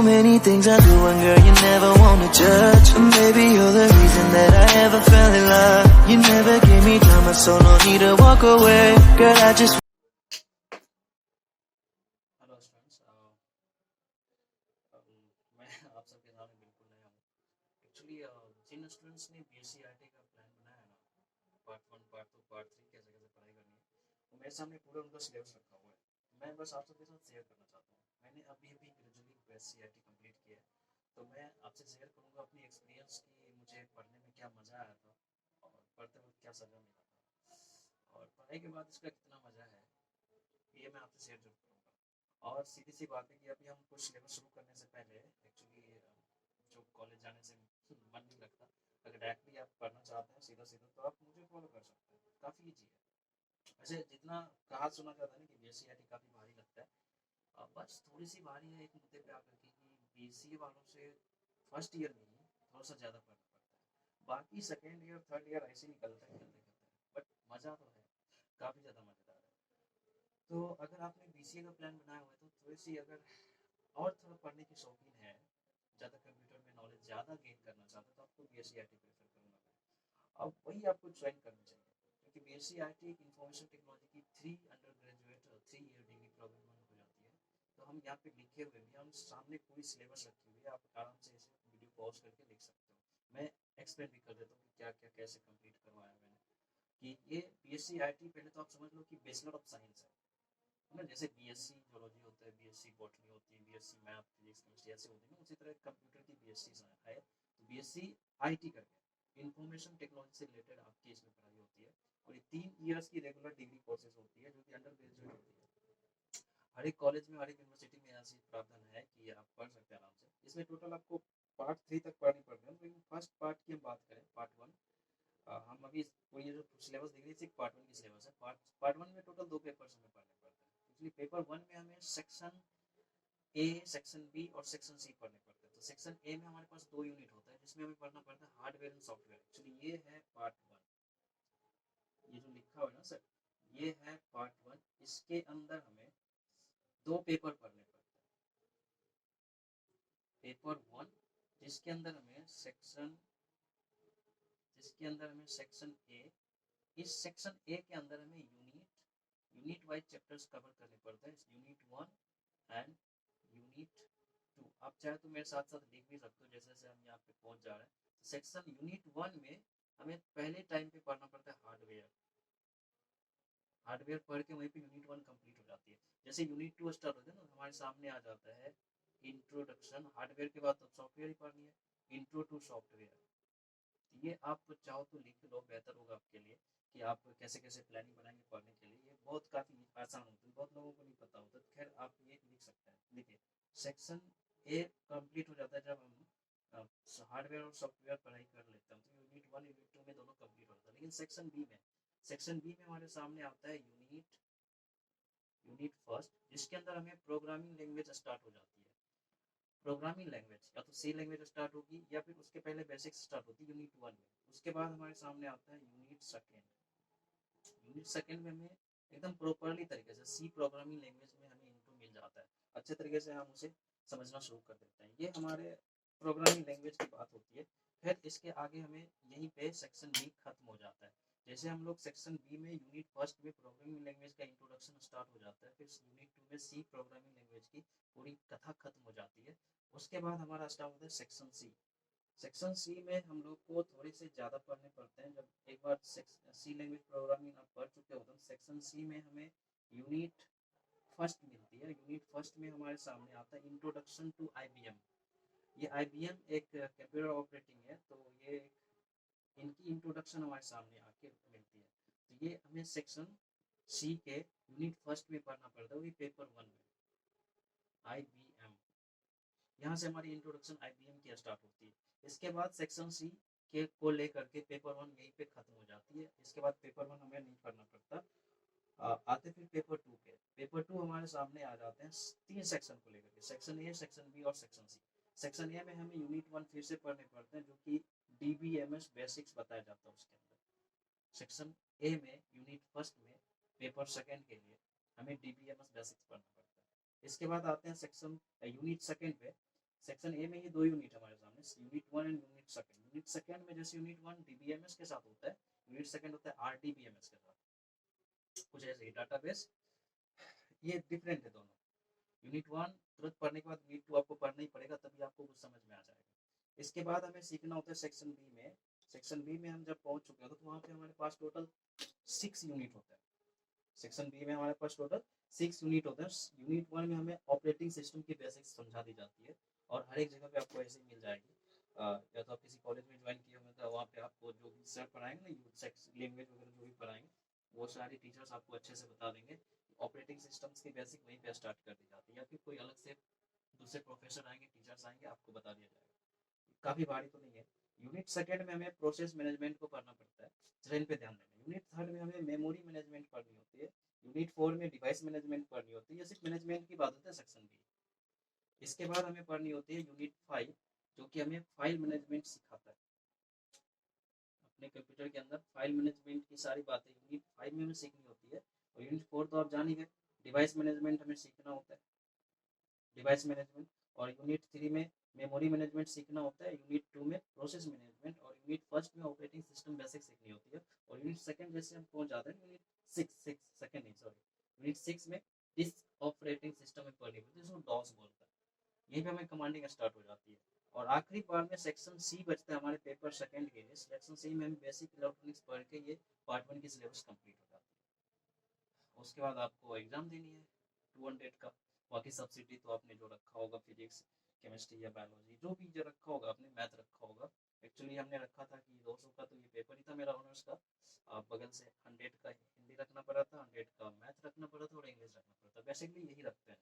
many things I do and girl you never wanna judge. And baby you're the reason that I ever fell in love. You never gave me drama so no need to walk away. Girl I just hello students, मैं आप सबके सामने बिल्कुल नया हूँ। Actually जिन students ने BSc IT का plan बनाया ना, पार्ट 1 पार्ट 2 पार्ट 3 कैसे कैसे पढ़ाई करनी है, तो मेरे सामने पूरा उनका सिलेबस रखा हुआ है। मैं बस आप सबके साथ शेयर करना चाहता हूँ। मैंने अभी अभी ग्रेजुअली बीएससी आईटी कंप्लीट किया है, तो मैं आपसे शेयर करूँगा अपनी एक्सपीरियंस की मुझे पढ़ने में क्या मज़ा आया था और पढ़ते वक्त क्या सज़ा मिला था और पढ़ाई के बाद इसका कितना मज़ा है, ये मैं आपसे शेयर जरूर करूँगा। और सीधी सी बात है कि अभी हम कुछ सिलेबस शुरू करने से पहले एक्चुअली जो कॉलेज जाने से मन नहीं लगता, अगर डायरेक्टली आप पढ़ना चाहते हैं सीधा सीधा तो आप मुझे फॉलो कर सकते हैं, काफ़ी ईजी है। वैसे जितना कहा सुना जाता है ना कि बीएससी आईटी काफ़ी भारी लगता है, बस थोड़ी सी भारी है एक मुद्दे पे आकर के कि बीएससी वालों से फर्स्ट ईयर में ही थोड़ा सा ज़्यादा पढ़ना पड़ता है, बाकी सेकेंड ईयर थर्ड ईयर ऐसे निकलता है निकलते करते हैं, बट मज़ा तो है, काफ़ी ज़्यादा मज़ेदार है। तो अगर आपने बीसीए का प्लान बनाया हुआ है तो थोड़ी सी अगर और थोड़ा पढ़ने की शौकीन है, ज़्यादा कंप्यूटर में नॉलेज ज़्यादा गेन करना चाहते हो तो आपको बीएससी आईटी प्रेफर करूँगा। अब वही आपको ज्वाइन करना चाहिए, क्योंकि बीएससी आईटी एक इंफॉर्मेशन टेक्नोलॉजी की 3 undergraduate 3 year degree programme हो जाती है। तो हम यहाँ पे लिखे हुए भी, हम सामने पूरी सिलेबस रखी हुई है, आप आराम से इसे वीडियो पॉज करके लिख सकते हो। मैं एक्सप्लेन भी कर देता हूँ कि क्या क्या कैसे कंप्लीट करवाया मैंने। कि ये बीएससी आईटी पहले तो आप समझ लो कि बैचलर ऑफ साइंस है ना, जैसे बीएससी जोलॉजी होता है, बीएससी बॉटनी होती है, बीएससी मैथ फिजिक्स केमिस्ट्री ऐसे होते हैं ना, उसी तरह कंप्यूटर की बीएससी है। तो बीएससी आईटी करके इंफॉर्मेशन टेक्नोलॉजी से रिलेटेड आपकी इसमें पढ़ाई होती है और ये 3 इयर्स की रेगुलर डिग्री कोर्सेज होती है जो कि अंडर ग्रेजुएट होती है। हर एक कॉलेज में हर एक यूनिवर्सिटी में ऐसी प्रावधान है कि आप पढ़ सकते हैं आराम से। इसमें टोटल आपको पार्ट 3 तक पढ़नी पड़ती है, लेकिन फर्स्ट पार्ट की हम बात करें, पार्ट 1, हम अभी पूरी जो सिलेबस देख रहे हैं सिर्फ पार्ट 1 की सिलेबस है। पार्ट 1 में टोटल 2 पेपर्स हमें पढ़ने पड़ते हैं। एक्चुअली पेपर 1 में हमें सेक्शन ए, सेक्शन बी और सेक्शन सी पढ़ने पड़ते हैं। तो सेक्शन ए में हमारे पास 2 यूनिट होता है जिसमें हमें पढ़ना पड़ता है हार्डवेयर एंड सॉफ्टवेयर। एक्चुअली ये है पार्ट 1, ये जो लिखा हुआ है ना सर, ये है पार्ट 1। इसके अंदर हमें 2 पेपर पढ़ने पड़ते हैं। पेपर 1 जिसके अंदर हमें सेक्शन ए, इस सेक्शन ए के अंदर हमें यूनिट वाइज चैप्टर्स कवर करने पड़ते हैं। Unit 1 and unit 2। आप चाहे तो मेरे साथ साथ लिख भी सकते हो जैसे जैसे हम यहाँ पे पहुंच जा रहे हैं। सेक्शन यूनिट 1 में हमें पहले टाइम पे पढ़ना पड़ता है हार्डवेयर पढ़ के वहीं पे यूनिट 1 कंप्लीट हो जाती है। जैसे यूनिट 2 स्टार्ट होता है ना, हमारे सामने आ जाता है इंट्रोडक्शन। हार्डवेयर के बाद तो सॉफ्टवेयर ही पढ़नी है, इंट्रो टू सॉफ्टवेयर। ये आप चाहो तो लिख लो, बेहतर होगा आपके लिए कि आप कैसे कैसे प्लानिंग बनाएंगे पढ़ने के लिए। ये बहुत काफ़ी आसान होता है, बहुत लोगों को नहीं पता होता। खैर आप ये लिख सकते हैं। देखिए, सेक्शन ए कंप्लीट हो जाता है जब हम हार्डवेयर और सॉफ्टवेयर पढ़ाई कर लेते हैं, तो यूनिट 1 यूनिट 2 में दोनों कंप्लीट हो जाता है। लेकिन सेक्शन बी में हमारे सामने आता है यूनिट फर्स्ट, जिसके अंदर हमें प्रोग्रामिंग लैंग्वेज स्टार्ट हो जाती है। प्रोग्रामिंग लैंग्वेज या तो सी लैंग्वेज स्टार्ट होगी या फिर उसके पहले बेसिक्स स्टार्ट होती है यूनिट 1 में। उसके बाद हमारे सामने आता है यूनिट सेकेंड में हमें एकदम प्रॉपरली तरीके से सी प्रोग्रामिंग लैंग्वेज में हमें इंट्रो मिल जाता है। अच्छे तरीके से हम उसे समझना शुरू कर देते हैं। ये हमारे प्रोग्रामिंग लैंग्वेज की बात होती है। फिर इसके आगे हमें यहीं पे सेक्शन बी खत्म हो जाता है। जैसे हम लोग सेक्शन बी में यूनिट फर्स्ट में प्रोग्रामिंग लैंग्वेज का इंट्रोडक्शन स्टार्ट हो जाता है, फिर यूनिट 2 में सी प्रोग्रामिंग लैंग्वेज की पूरी कथा खत्म हो जाती है। उसके बाद हमारा स्टार्ट होता है सेक्शन सी। सेक्शन सी में हम लोग को थोड़े से ज़्यादा पढ़ने पड़ते हैं। जब एक बार सी लैंग्वेज प्रोग्रामिंग आप पढ़ चुके हो तो सेक्शन सी में हमें यूनिट फर्स्ट मिलती है। यूनिट फर्स्ट में हमारे सामने आता है इंट्रोडक्शन टू आईबीएम। ये आईबीएम एक कंप्यूटर ऑपरेटिंग है, तो ये इनकी इंट्रोडक्शन हमारे सामने आके मिलती है। तो ये हमें सेक्शन सी के यूनिट फर्स्ट में पढ़ना पड़ता है, वही पेपर 1 में आईबीएम। यहाँ से हमारी इंट्रोडक्शन आईबीएम की स्टार्ट होती है। इसके बाद सेक्शन सी के को लेकर के पेपर 1 यहीं पे खत्म हो जाती है। इसके बाद पेपर 1 हमें नहीं पढ़ना पड़ता। आते फिर पेपर 2 के। पेपर 2 हमारे सामने आ जाते हैं 3 सेक्शन को लेकर के, सेक्शन ए, सेक्शन बी और सेक्शन सी। सेक्शन ए में हमें यूनिट 1 फिर से पढ़ने पड़ते हैं, जो कि डीबीएमएस बेसिक्स बताया जाता है उसके अंदर। सेक्शन ए में यूनिट फर्स्ट में पेपर सेकेंड के लिए हमें डीबीएमएस बेसिक्स पढ़ना पड़ता है। इसके बाद आते हैं सेक्शन यूनिट सेकेंड पे। सेक्शन ए में ये 2 यूनिट हमारे सामने, unit 1 and unit second. Unit second में जैसे यूनिट 1 डीबीएमएस के साथ होता है, यूनिट सेकंड होता है आरडीबीएमएस के साथ, कुछ ऐसे ही डाटाबेस। ये डिफरेंट है दोनों। यूनिट 1 तुरंत पढ़ने के बाद यूनिट 2 आपको पढ़ना ही पड़ेगा, तभी आपको कुछ समझ में आ जाएगा। इसके बाद हमें सीखना होता है सेक्शन बी में। सेक्शन बी में हम जब पहुंच चुके हैं तो वहाँ पे हमारे पास टोटल 6 यूनिट होता है। सेक्शन बी में हमारे पास टोटल 6 यूनिट होते हैं। यूनिट 1 में हमें ऑपरेटिंग सिस्टम की बेसिक्स समझा दी जाती है, और हर एक जगह पे आपको ऐसे ही मिल जाएगी। या तो आप किसी कॉलेज में ज्वाइन किए होंगे तो वहाँ पे आपको जो भी सर पढ़ाएंगे ना, लैंग्वेज वगैरह जो भी पढ़ाएंगे, वो सारे टीचर्स आपको अच्छे से बता देंगे। ऑपरेटिंग सिस्टम्स की बेसिक वहीं पे स्टार्ट कर दी जाती है, या फिर कोई अलग से दूसरे प्रोफेसर आएंगे, टीचर्स आएंगे, आपको बता दिया जाएगा। काफ़ी भारी तो नहीं है। यूनिट सेकेंड में हमें प्रोसेस मैनेजमेंट को पढ़ना पड़ता है, जरा इन पे ध्यान देना। यूनिट थर्ड में हमें मेमोरी मैनेजमेंट पढ़नी होती है। यूनिट 4 में डिवाइस मैनेजमेंट पढ़नी होती है। ये सिर्फ मैनेजमेंट की बात होती है सेक्शन बी। इसके बाद हमें पढ़नी होती है यूनिट 5, जो कि हमें फाइल मैनेजमेंट सिखाता है। अपने कंप्यूटर के अंदर फाइल मैनेजमेंट की सारी बातें यूनिट 5 में हमें सीखनी होती है। और यूनिट 4 तो आप जान ही गए, डिवाइस मैनेजमेंट हमें सीखना होता है, डिवाइस मैनेजमेंट। और यूनिट 3 में मेमोरी मैनेजमेंट सीखना होता है। यूनिट 2 में प्रोसेस मैनेजमेंट, और यूनिट फर्स्ट में ऑपरेटिंग सिस्टम बेसिक सीखनी होती है। और यूनिट सेकंड जैसे हम पहुंच जाते हैं यूनिट 6 सेकंड नहीं सॉरी यूनिट 6 में डिस्क ऑपरेटिंग सिस्टम में पढ़नी होती है, जिसको डॉस बोलता है। यहीं पे हमें कमांडिंग स्टार्ट हो जाती है। और आखिरी बार में सेक्शन सी बचता है हमारे पेपर सेकंड के लिए। सेक्शन सी में हम बेसिक इलेक्ट्रॉनिक्स पढ़ के ये पार्ट 1 की सिलेबस कंप्लीट हो जाती है। उसके बाद आपको एग्जाम देनी है 200 का। बाकी सब्सिडी तो आपने जो रखा होगा, फिजिक्स, केमिस्ट्री या बायोलॉजी जो भी जो रखा होगा, आपने मैथ रखा होगा। एक्चुअली हमने रखा था कि 200 का तो ये पेपर ही था मेरा ऑनर्स का। बगल से 100 का हिंदी रखना पड़ा था, 100 का मैथ रखना पड़ा था, और इंग्लिश रखना पड़ा था। बेसिकली यही रखते हैं।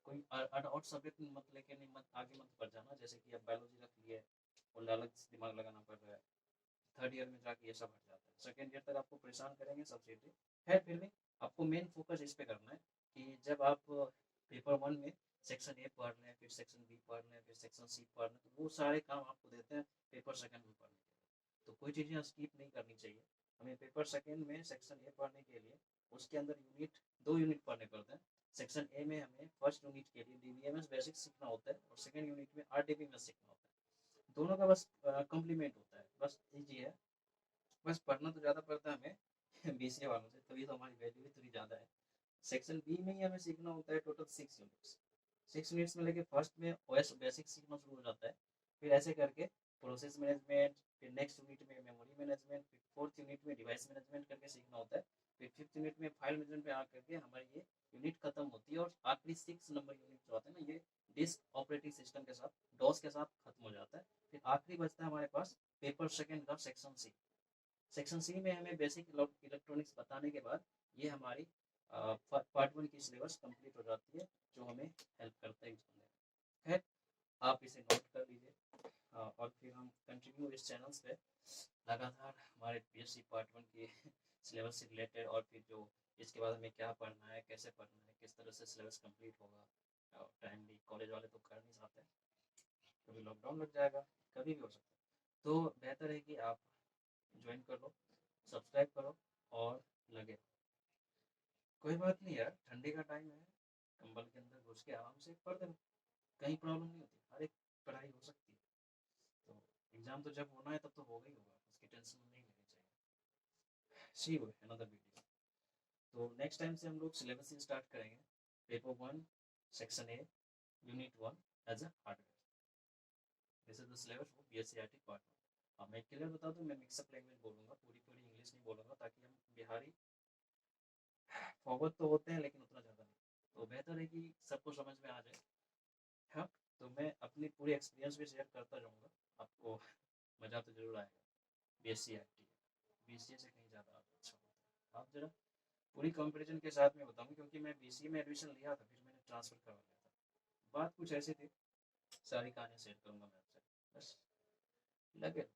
कोई और सब्जेक्ट मत लेके नहीं, मत आगे मत बढ़ जाना। जैसे कि अब बायोलॉजी रख लिए और अलग से दिमाग लगाना पड़ रहा है, थर्ड ईयर में जाके ये सब हट जाता है। सेकेंड ईयर तक आपको परेशान करेंगे सब्सिडी है। फिर भी आपको मेन फोकस इस पे करना है कि जब आप पेपर 1 में सेक्शन ए पढ़ रहे हैं, फिर सेक्शन बी पढ़ रहे हैं, फिर सेक्शन सी पढ़ रहे हैं, तो वो सारे काम आपको देते हैं पेपर सेकंड में पढ़ने के लिए। तो कोई चीज़ें स्किप नहीं करनी चाहिए। हमें पेपर सेकंड में सेक्शन ए पढ़ने के लिए उसके अंदर दो यूनिट पढ़ने पड़ते हैं। सेक्शन ए में हमें फर्स्ट यूनिट के लिए डीबीएमएस बेसिक सीखना होता है, और सेकंड यूनिट में आरडीबीएमएस सीखना होता है। दोनों का बस कॉम्प्लीमेंट होता है, बस ईजी है। बस पढ़ना तो ज़्यादा पड़ता है हमें बीसीए वालों से, तभी तो हमारी वैल्यू भी थोड़ी ज़्यादा है। सेक्शन बी में ही हमें सीखना होता है टोटल 6 यूनिट्स। 6 यूनिट्स में लेके फर्स्ट में ओएस बेसिक सीखना शुरू हो जाता है, फिर ऐसे करके प्रोसेस मैनेजमेंट, फिर नेक्स्ट यूनिट में मेमोरी मैनेजमेंट, फिर फोर्थ यूनिट में डिवाइस मैनेजमेंट करके सीखना होता है, फिर फिफ्थ यूनिट में फाइल मैनेजमेंट पे आकर के हमारी ये यूनिट खत्म होती है। और आखिरी 6 नंबर यूनिट जो आता है ना, ये डिस्क ऑपरेटिंग सिस्टम के साथ, डॉस के साथ खत्म हो जाता है। फिर आखिरी बचता है हमारे पास पेपर सेकंड का सेक्शन सी। सेक्शन सी में हमें बेसिक इलेक्ट्रॉनिक्स बताने के बाद ये हमारी पार्ट 1 की सिलेबस कंप्लीट हो जाती है, जो हमें हेल्प करता है एग्जाम में। खैर, आप इसे नोट कर लीजिए। और फिर हम कंटिन्यू इस चैनल्स पे लगातार हमारे पीएससी पार्ट 1 की सिलेबस से रिलेटेड, और फिर जो इसके बाद हमें क्या पढ़ना है, कैसे पढ़ना है, किस तरह से सिलेबस कंप्लीट होगा टाइमली। कॉलेज वाले तो कर नहीं सकते, कभी लॉकडाउन लग जाएगा, कभी भी हो सकता है। तो बेहतर है कि आप ज्वाइन कर लो, सब्सक्राइब करो और लगे। कोई बात नहीं यार, ठंडी का टाइम है, कंबल के अंदर घुस के आराम से पढ़ देना, कहीं प्रॉब्लम नहीं होती, हर एक पढ़ाई हो सकती है। तो एग्जाम तो जब होना है तब तो होगा ही होगा, उसकी टेंशन नहीं लेनी चाहिए। सी हो अनदर वीडियो। तो नेक्स्ट टाइम से हम लोग सिलेबस ही स्टार्ट करेंगे। Paper 1 section A unit 1 as a hardware. This is the syllabus for BSc IT part 1। अब मैं क्लियर बता दूं, मैं मिक्सअप लैंग्वेज बोलूंगा, पूरी पूरी इंग्लिश नहीं बोलूंगा, ताकि हम बिहारी फॉरवर्ड तो होते हैं लेकिन उतना ज़्यादा नहीं। तो बेहतर है कि सबको समझ में आ जाए। हाँ, तो मैं अपनी पूरी एक्सपीरियंस भी शेयर करता जाऊँगा, आपको मज़ा तो ज़रूर आएगा। बीएससी आईटी बीसीए से कहीं ज़्यादा अच्छा होता है। आप जरा पूरी कंपैरिजन के साथ में बताऊँ, क्योंकि मैं बीसीए में एडमिशन लिया था, फिर मैंने ट्रांसफ़र करवा लिया था। बात कुछ ऐसी थी, सारी कहानी शेयर करूँगा मैं आपसे, बस लगे